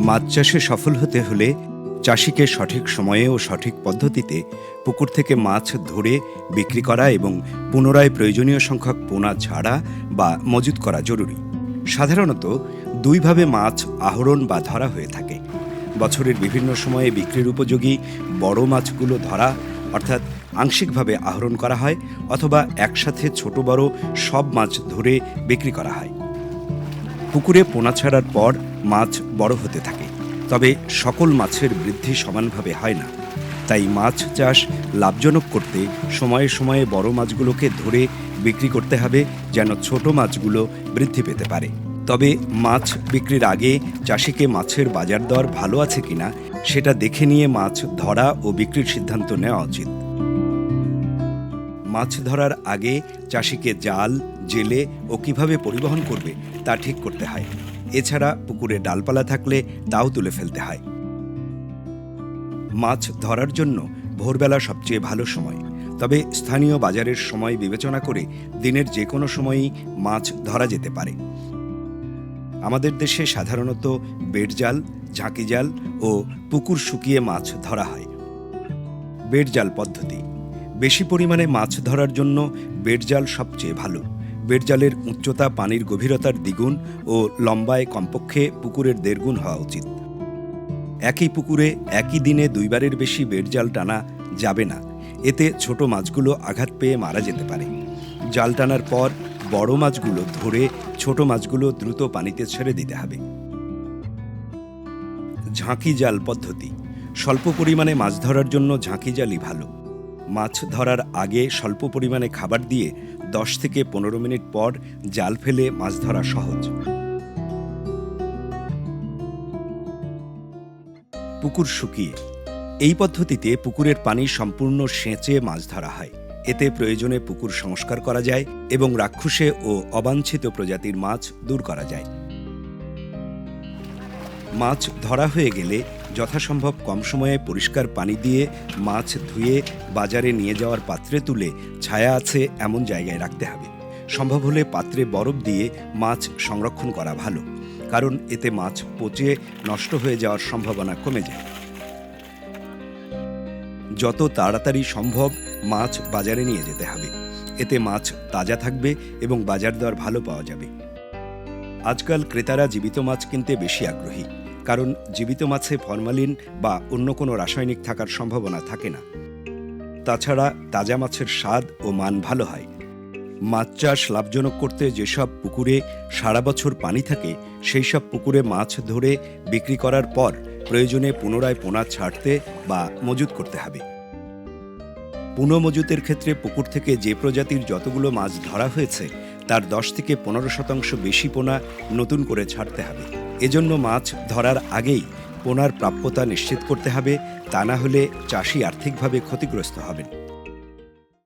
মাছ চাষে সফল হতে হলে চাষিকে সঠিক সময়ে ও সঠিক পদ্ধতিতে পুকুর থেকে মাছ ধরে বিক্রি করা এবং পুনরায় প্রয়োজনীয় সংখ্যক পোনা ছাড়া বা মজুত করা জরুরি। সাধারণত দুইভাবে মাছ আহরণ বা ধরা হয়ে থাকে। বছরের বিভিন্ন সময়ে বিক্রির উপযোগী বড় মাছগুলো ধরা অর্থাৎ আংশিকভাবে আহরণ করা হয়, অথবা একসাথে ছোট বড় সব মাছ ধরে বিক্রি করা হয়। পুকুরে পোনা ছাড়ার পর মাছ বড় হতে থাকে, তবে সকল মাছের বৃদ্ধি সমানভাবে হয় না। তাই মাছ চাষ লাভজনক করতে সময়ে সময়ে বড় মাছগুলোকে ধরে বিক্রি করতে হবে, যেন ছোট মাছগুলো বৃদ্ধি পেতে পারে। তবে মাছ বিক্রির আগে চাষিকে মাছের বাজার দর ভালো আছে কিনা সেটা দেখে নিয়ে মাছ ধরা ও বিক্রির সিদ্ধান্ত নেওয়া উচিত। মাছ ধরার আগে চাষিকে জাল, জেলে ও কিভাবে পরিবহন করবে তা ঠিক করতে হয়। এছাড়া পুকুরে ডালপালা থাকলে তাও তুলে ফেলতে হয়। মাছ ধরার জন্য ভোরবেলা সবচেয়ে ভালো সময়, তবে স্থানীয় বাজারের সময় বিবেচনা করে দিনের যে কোনো সময়ই মাছ ধরা যেতে পারে। আমাদের দেশে সাধারণত বেড় জাল, ঝাঁকি জাল ও পুকুর শুকিয়ে মাছ ধরা হয়। বেড় জাল পদ্ধতি। বেশি পরিমাণে মাছ ধরার জন্য বেড় জাল সবচেয়ে ভালো। বেড় জালের উচ্চতা পানির গভীরতার দ্বিগুণ ও লম্বায় কমপক্ষে পুকুরের 1.5 গুণ হওয়া উচিত। একই পুকুরে একই দিনে 2 বারের বেশি বেড় জাল টানা যাবে না, এতে ছোট মাছগুলো আঘাত পেয়ে মারা যেতে পারে। জাল টানার পর বড় মাছগুলো ধরে ছোট মাছগুলো দ্রুত পানিতে ছেড়ে দিতে হবে। ঝাঁকি জাল পদ্ধতি। স্বল্প পরিমাণে মাছ ধরার জন্য ঝাঁকি জালই ভালো। মাছ ধরার আগে স্বল্প পরিমাণে খাবার দিয়ে 10 থেকে 15 মিনিট পর জাল ফেলে মাছ ধরা সহজ। পুকুর শুকিয়ে। এই পদ্ধতিতে পুকুরের পানি সম্পূর্ণ সেঁচে মাছ ধরা হয়। এতে প্রয়োজনে পুকুর সংস্কার করা যায় এবং রাক্ষসে ও অবাঞ্ছিত প্রজাতির মাছ দূর করা যায়। মাছ ধরা হয়ে গেলে যথাসম্ভব কম সময়ে পরিষ্কার পানি দিয়ে মাছ ধুয়ে বাজারে নিয়ে যাওয়ার পাত্রে তুলে ছায়া আছে এমন জায়গায় রাখতে হবে। সম্ভব হলে পাত্রে বরফ দিয়ে মাছ সংরক্ষণ করা ভালো, কারণ এতে মাছ পচে নষ্ট হয়ে যাওয়ার সম্ভাবনা কমে যায়। যত তাড়াতাড়ি সম্ভব মাছ বাজারে নিয়ে যেতে হবে, এতে মাছ তাজা থাকবে এবং বাজার দর ভালো পাওয়া যাবে। আজকাল ক্রেতারা জীবিত মাছ কিনতে বেশি আগ্রহী, কারণ জীবিত মাছে ফরমালিন বা অন্য কোনো রাসায়নিক থাকার সম্ভাবনা থাকে না। তাছাড়া তাজা মাছের স্বাদ ও মান ভালো হয়। মাছ চাষ লাভজনক করতে যেসব পুকুরে সারা বছর পানি থাকে সেই সব পুকুরে মাছ ধরে বিক্রি করার পর প্রয়োজনে পুনরায় পোনা ছাড়তে বা মজুত করতে হবে। পুনঃমজুতের ক্ষেত্রে পুকুর থেকে যে প্রজাতির যতগুলো মাছ ধরা হয়েছে তার 10 থেকে 15% বেশি পোনা নতুন করে ছাড়তে হবে। এজন্য মাছ ধরার আগেই পোনার প্রাপ্যতা নিশ্চিত করতে হবে, তা না হলে চাষি আর্থিকভাবে ক্ষতিগ্রস্ত হবেন।